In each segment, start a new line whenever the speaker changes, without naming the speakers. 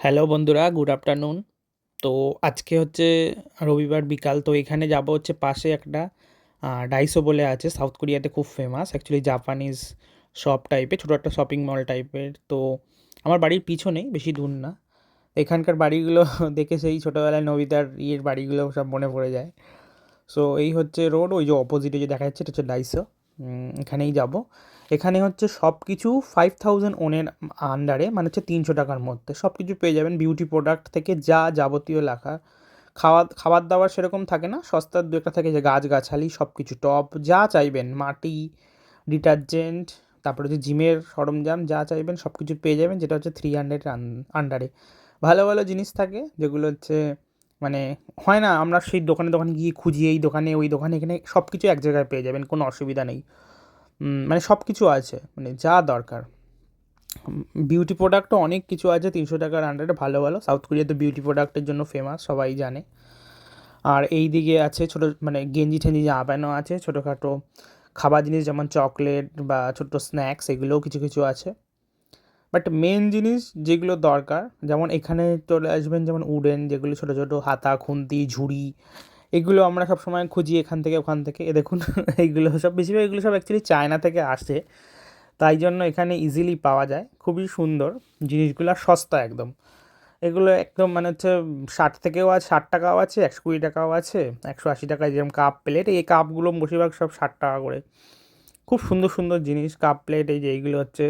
Hello বন্ধুরা, good afternoon. তো আজকে হচ্ছে রবিবার বিকাল। তো এখানে যাব হচ্ছে পাশে একটা ডাইসো বলে আছে, সাউথ কোরিয়াতে খুব ফেমাস অ্যাকচুয়ালি, জাপানিজ শপ টাইপের, ছোটো একটা শপিং মল টাইপের। তো আমার বাড়ির পিছনেই, বেশি দূর না। এখানকার বাড়িগুলো দেখে সেই ছোটোবেলায় নবিতার বাড়িগুলো সব মনে পড়ে যায়। সো এই হচ্ছে রোড, ওই যে অপোজিটে যে দেখা যাচ্ছে এটা হচ্ছে ডাইসো। এখানেই যাব। এখানে হচ্ছে সব কিছু 5000 ওনের আন্ডারে, মানে হচ্ছে 300 টাকার মধ্যে সব কিছু পেয়ে যাবেন। বিউটি প্রোডাক্ট থেকে যা যাবতীয় লেখা, খাবার দাবার সেরকম থাকে না, সস্তার দু একটা থাকে, যে গাছগাছালি সব কিছু, টপ যা চাইবেন, মাটি, ডিটারজেন্ট, তারপরে হচ্ছে জিমের সরঞ্জাম, যা চাইবেন সব কিছু পেয়ে যাবেন, যেটা হচ্ছে 300 আন্ডারে। ভালো ভালো জিনিস থাকে যেগুলো হচ্ছে মানে হয় না, আমরা সেই দোকানে দোকানে গিয়ে খুঁজি, এই দোকানে ওই দোকানে, এখানে সব কিছু এক জায়গায় পেয়ে যাবেন, কোনো অসুবিধা নেই। মানে সব কিছু আছে, মানে যা দরকার। বিউটি প্রোডাক্টও অনেক কিছু আছে 300 টাকার আন্ডারে, ভালো ভালো। সাউথ কোরিয়া তো বিউটি প্রোডাক্টের জন্য ফেমাস, সবাই জানে। আর এই দিকে আছে ছোটো, মানে গেঞ্জি ঠেঞ্জি জামা প্যান্টও আছে, ছোটোখাটো খাবার জিনিস যেমন চকলেট বা ছোট্টো স্ন্যাক্স, এগুলোও কিছু কিছু আছে। বাট মেন জিনিস যেগুলো দরকার, যেমন এখানে চলে আসবেন, যেমন উডেন যেগুলো ছোটো ছোটো হাতা, খুন্তি, ঝুড়ি, এগুলো আমরা সব সময় খুঁজি এখান থেকে ওখান থেকে। এ দেখুন এইগুলো সব, বেশিরভাগ এগুলো সব অ্যাকচুয়ালি চায়না থেকে আসে, তাই জন্য এখানে ইজিলি পাওয়া যায়। খুবই সুন্দর জিনিসগুলো, সস্তা একদম। এগুলো একদম মানে হচ্ছে 60 থেকেও আছে, 60 টাকাও আছে, 120 টাকাও আছে, 180 টাকায়। যেরকম কাপ প্লেট, এই কাপগুলো বেশিরভাগ সব 60 টাকা করে। খুব সুন্দর সুন্দর জিনিস, কাপ প্লেট, এই যে এইগুলো হচ্ছে,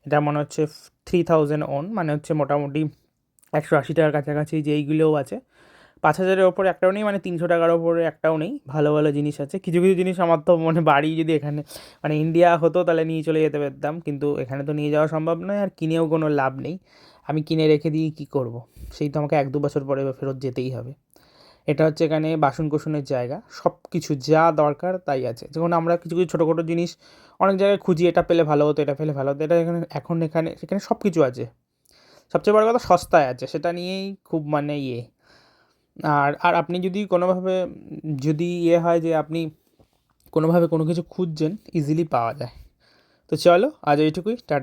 এটা মনে হচ্ছে 3000 ওন, মানে হচ্ছে মোটামুটি 180 টাকার কাছাকাছি। যে এইগুলোও আছে 5000-এর ওপরে একটাও নেই, মানে 300 টাকার ওপরে একটাও নেই। ভালো ভালো জিনিস আছে। কিছু কিছু জিনিস আমার তো মানে বাড়ি যদি এখানে, মানে ইন্ডিয়া হতো তাহলে নিয়ে চলে যেতে পারতাম, কিন্তু এখানে তো নিয়ে যাওয়া সম্ভব নয়, আর কিনেও কোনো লাভ নেই। আমি কিনে রেখে দিয়ে কী করব, সেই তো আমাকে 1-2 বছর পরে ফেরত যেতেই হবে। এটা হচ্ছে এখানে বাসন কোসনের জায়গা, সব কিছু যা দরকার তাই আছে। যেমন আমরা কিছু কিছু ছোটো খাটো জিনিস অনেক জায়গায় খুঁজি, এটা পেলে ভালো হতো, এটা পেলে ভালো হতো, এটা এখানে এখন এখানে সেখানে সব কিছু আছে। সবচেয়ে বড় কথা, সস্তায় আছে, সেটা নিয়েই খুব মানে ইয়ে। আর আর আপনি যদি কোনোভাবে, যদি হয় যে আপনি কোনোভাবে কোনো কিছু খুঁজছেন, ইজিলি পাওয়া যায়। তো চলো আজ এইটুকুই, টাটা।